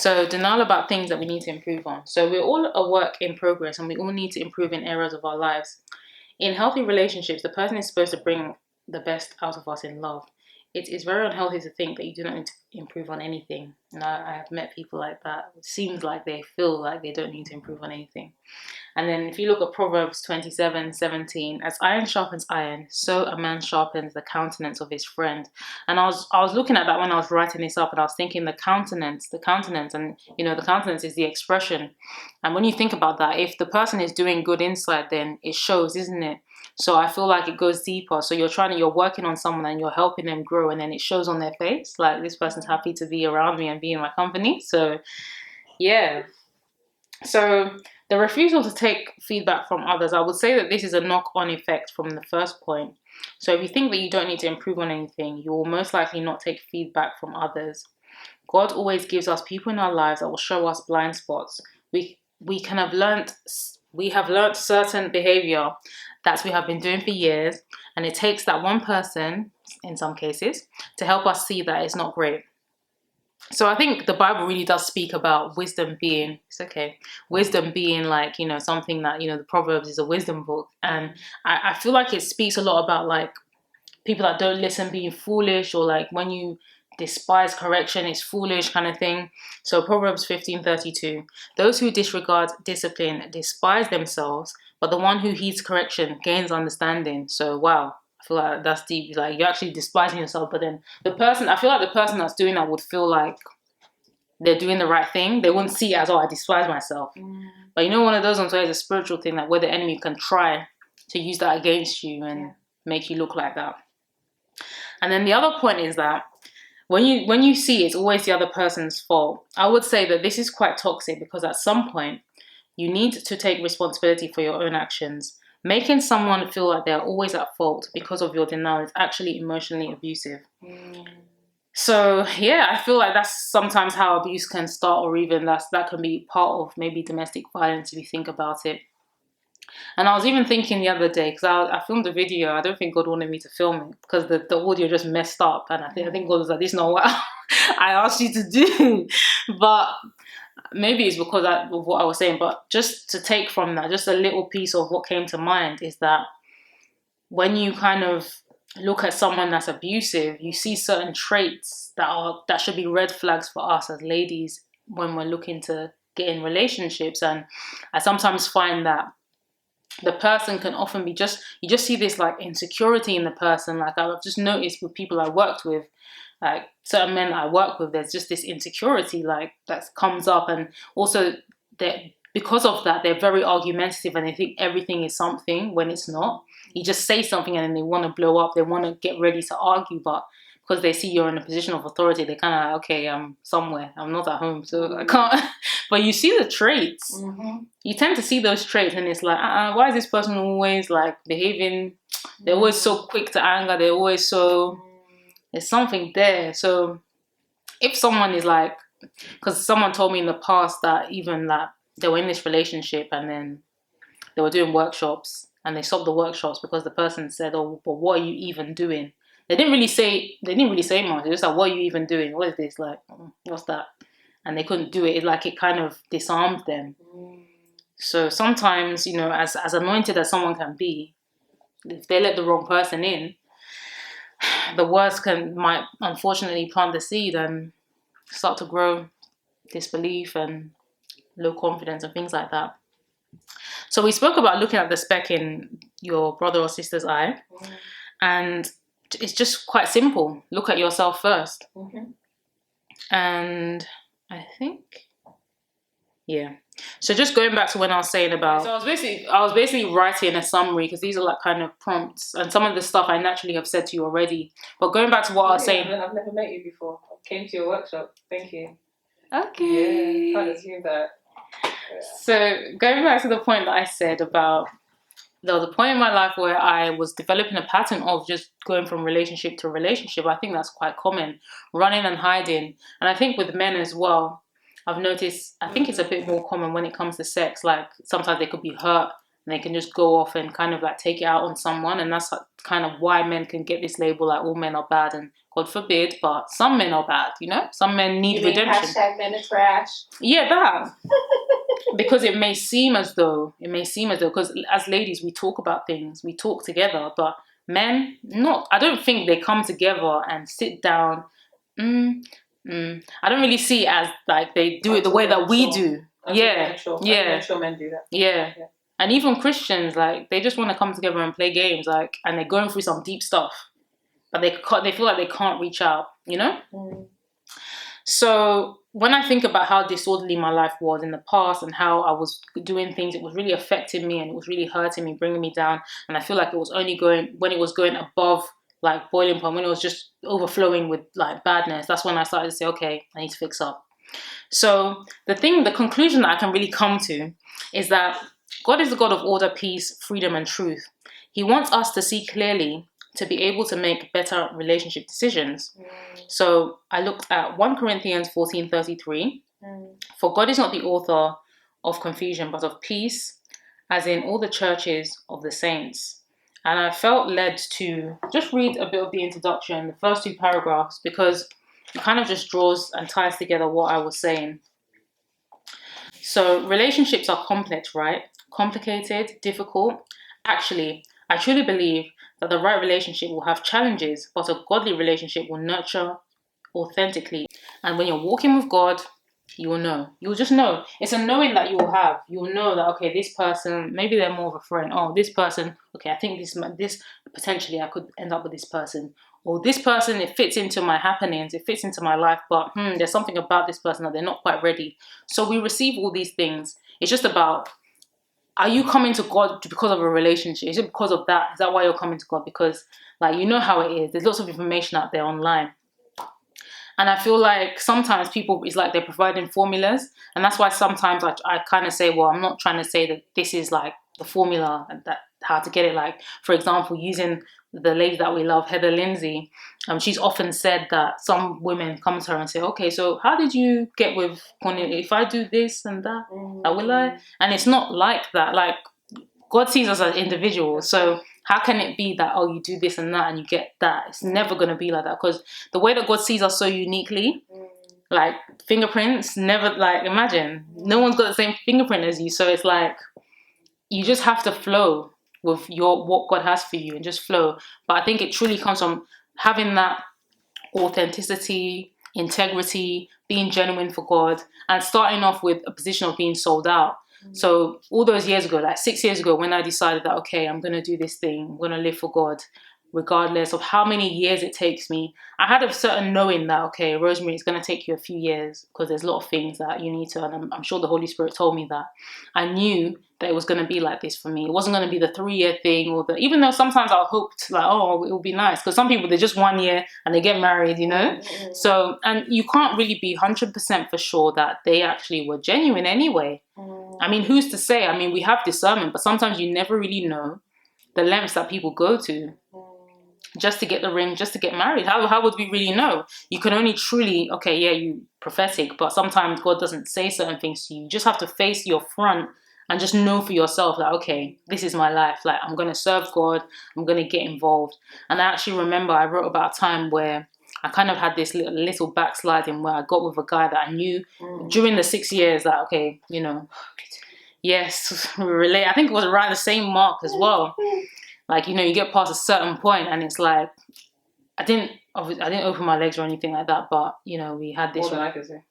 So denial about things that we need to improve on. So we're all a work in progress and we all need to improve in areas of our lives. In healthy relationships, the person is supposed to bring the best out of us in love. It is very unhealthy to think that you do not need to improve on anything. And I have met people like that. It seems like they feel like they don't need to improve on anything. And then if you look at Proverbs 27:17, as iron sharpens iron, so a man sharpens the countenance of his friend. And I was looking at that when I was writing this up, and I was thinking the countenance, and the countenance is the expression. And when you think about that, if the person is doing good inside, then it shows, isn't it? So I feel like it goes deeper. So you're working on someone and you're helping them grow, and then it shows on their face, like this person's happy to be around me and be in my company. So yeah. So the refusal to take feedback from others, I would say that this is a knock-on effect from the first point. So if you think that you don't need to improve on anything, you will most likely not take feedback from others. God always gives us people in our lives that will show us blind spots. We have learned certain behavior that we have been doing for years, and it takes that one person, in some cases, to help us see that it's not great. So I think the Bible really does speak about wisdom being like, something that, the Proverbs is a wisdom book. And I feel like it speaks a lot about like people that don't listen being foolish, or like when you despise correction, it's foolish kind of thing. So Proverbs 15:32, those who disregard discipline despise themselves, but the one who heeds correction gains understanding. So wow. I feel like that's deep. Like you're actually despising yourself, but then I feel like the person that's doing that would feel like they're doing the right thing. They wouldn't see it as, oh, I despise myself. But one of those ones where it's a spiritual thing, that where the enemy can try to use that against you and make you look like that. And then the other point is that when you see it's always the other person's fault, I would say that this is quite toxic, because at some point you need to take responsibility for your own actions. Making someone feel like they're always at fault because of your denial is actually emotionally abusive. So yeah, I feel like that's sometimes how abuse can start, or even that can be part of maybe domestic violence if you think about it. And I was even thinking the other day, because I filmed a video. I don't think God wanted me to film it because the audio just messed up, and I think God was like, "This is not what I asked you to do." But maybe it's because of what I was saying. But just to take from that, just a little piece of what came to mind is that when you kind of look at someone that's abusive, you see certain traits that should be red flags for us as ladies when we're looking to get in relationships. And I sometimes find that the person can often be you just see this like insecurity in the person. Like I've just noticed with people I worked with, like certain men I work with, there's just this insecurity like that comes up, and also that because of that they're very argumentative and they think everything is something when it's not. You just say something and then they want to blow up, they want to get ready to argue, but because they see you're in a position of authority, they kind of like, okay, I'm somewhere, I'm not at home, so I can't. But you see the traits. You tend to see those traits, and it's like, why is this person always like behaving? They're always so quick to anger. They're always so. There's something there. So if someone is like, because someone told me in the past that even that they were in this relationship and then they were doing workshops and they stopped the workshops because the person said, "Oh, but what are you even doing?" They didn't really say much. They're just like, "What are you even doing? What is this? Like, what's that?" And they couldn't do it. It kind of disarmed them. So sometimes, as anointed as someone can be, if they let the wrong person in, the worst might unfortunately plant the seed and start to grow disbelief and low confidence and things like that. So we spoke about looking at the speck in your brother or sister's eye, and it's just quite simple. Look at yourself first. And I think, yeah. So just going back to when I was saying about, so I was basically writing a summary, because these are like kind of prompts, and some of the stuff I naturally have said to you already. But going back to what I was saying, I've never met you before. I came to your workshop. Thank you. Okay. Yeah, can't assume that. So going back to the point that I said about, there was a point in my life where I was developing a pattern of just going from relationship to relationship. I think that's quite common, running and hiding. And I think with men as well, I've noticed, I think it's a bit more common when it comes to sex. Like sometimes they could be hurt and they can just go off and kind of like take it out on someone. And that's kind of why men can get this label like all men are bad and God forbid, but some men are bad, Some men need redemption. Hashtag men are trash. Yeah, that. Because it may seem as though, because as ladies, we talk about things, we talk together, but men, not. I don't think they come together and sit down. I don't really see it as like they do it the way that we do. Yeah. I'm sure men do that. Yeah. And even Christians, like, they just want to come together and play games, like, and they're going through some deep stuff, but they feel like they can't reach out, So when I think about how disorderly my life was in the past and how I was doing things, it was really affecting me and it was really hurting me, bringing me down. And I feel like it was only when it was going above like boiling point, when it was just overflowing with like badness, that's when I started to say, okay, I need to fix up. So the conclusion that I can really come to is that God is the God of order, peace, freedom, and truth. He wants us to see clearly to be able to make better relationship decisions. So I looked at 1 Corinthians 14:33. For God is not the author of confusion, but of peace, as in all the churches of the saints. And I felt led to just read a bit of the introduction, the first 2 paragraphs, because it kind of just draws and ties together what I was saying. So relationships are complex, right? Complicated, difficult. Actually, I truly believe that the right relationship will have challenges, but a godly relationship will nurture authentically. And when you're walking with God, you will know. You'll just know. It's a knowing that you will have. You'll know that, okay, this person, maybe they're more of a friend. Oh, this person, okay, I think this potentially I could end up with this person. Or this person, it fits into my happenings, it fits into my life, but there's something about this person that they're not quite ready. So we receive all these things. It's just about, are you coming to God because of a relationship? Is it because of that? Is that why you're coming to God? Because, like, you know how it is. There's lots of information out there online. And I feel like sometimes people, it's like they're providing formulas. And that's why sometimes I kind of say, well, I'm not trying to say that this is like the formula and that how to get it. Like, for example, using the lady that we love, Heather Lindsay, she's often said that some women come to her and say, okay, so how did you get with Cornelia? If I do this and that, will I? And it's not like that. Like, God sees us as individuals. So how can it be that, oh, you do this and that and you get that? It's never going to be like that, because the way that God sees us so uniquely, like fingerprints, never, like, imagine, no one's got the same fingerprint as you. So it's like, you just have to flow with what God has for you and just flow. But I think it truly comes from having that authenticity, integrity, being genuine for God, and starting off with a position of being sold out. So all those years ago, like 6 years ago, when I decided that, okay, I'm going to do this thing, I'm going to live for God, regardless of how many years it takes me, I had a certain knowing that, okay, Rosemary, it's going to take you a few years because there's a lot of things that you need to, and I'm sure the Holy Spirit told me that. I knew that it was going to be like this for me. It wasn't going to be the 3-year thing, or even though sometimes I hoped like, oh, it will be nice, because some people, they're just 1 year and they get married, So, and you can't really be 100% for sure that they actually were genuine anyway. I mean, who's to say? I mean, we have discernment, but sometimes you never really know the lengths that people go to just to get the ring, just to get married. How would we really know? You can only truly, okay, yeah, you prophetic, but sometimes God doesn't say certain things to you. You just have to face your front and just know for yourself that, okay, this is my life. Like, I'm going to serve God. I'm going to get involved. And I actually remember I wrote about a time where I kind of had this little backsliding where I got with a guy that I knew during the 6 years that, okay, yes, we relate. I think it was around the same mark as well. Like, you get past a certain point and it's like, I didn't open my legs or anything like that, but, we had this. More than I could say.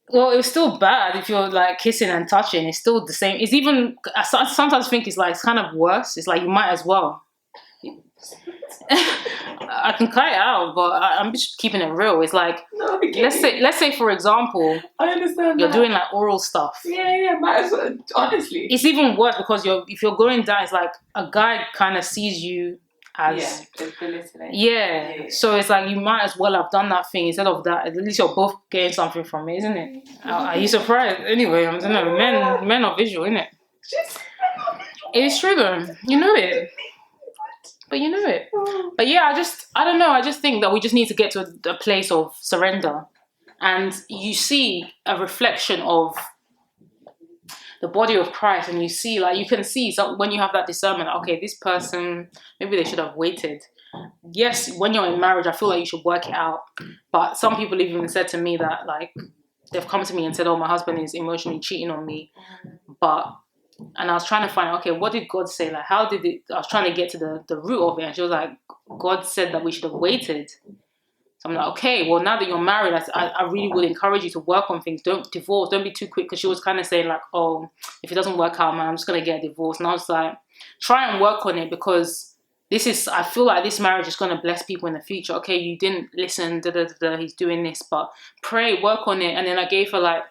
Well, it was still bad if you're like kissing and touching. It's still the same. It's even, I sometimes think it's like, it's kind of worse. It's like, you might as well. I can cut it out, but I'm just keeping it real. It's like, let's say for example, I understand you're doing like oral stuff. Yeah, might as well. Honestly, it's even worse because if you're going down, it's like a guy kind of sees you as yeah. So it's like you might as well have done that thing instead of that. At least you're both getting something from it, isn't it? Are you surprised? Anyway, I don't know. Men are visual, isn't it? It's true though. You know it. But you know it. But yeah, I don't know. I just think that we just need to get to a place of surrender. And you see a reflection of the body of Christ, and you see, like, you can see, so when you have that discernment, okay, this person, maybe they should have waited. yes, when you're in marriage, I feel like you should work it out. But some people have even said to me that, like, they've come to me and said, oh, my husband is emotionally cheating on me. And I was trying to find, okay, what did God say? Like, how did it, I was trying to get to the root of it. And she was like, God said that we should have waited. So I'm like, okay, well, now that you're married, I really would encourage you to work on things. Don't divorce. Don't be too quick. Because she was kind of saying like, oh, if it doesn't work out, man, I'm just going to get a divorce. And I was like, try and work on it, because I feel like this marriage is going to bless people in the future. Okay, you didn't listen, he's doing this, but pray, work on it. And then I gave her like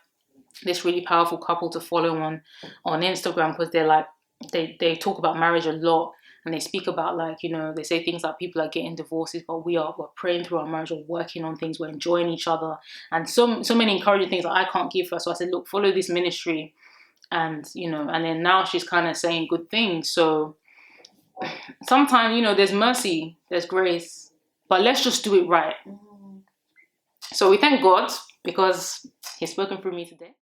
this really powerful couple to follow on Instagram, because they're like, they talk about marriage a lot. And they speak about, like, you know, they say things like people are getting divorces, but we're praying through our marriage, we're working on things, we're enjoying each other. And so many encouraging things that I can't give her. So I said, look, follow this ministry. And, you know, and then now she's kind of saying good things. So sometimes, you know, there's mercy, there's grace, but let's just do it right. So we thank God because he's spoken through me today.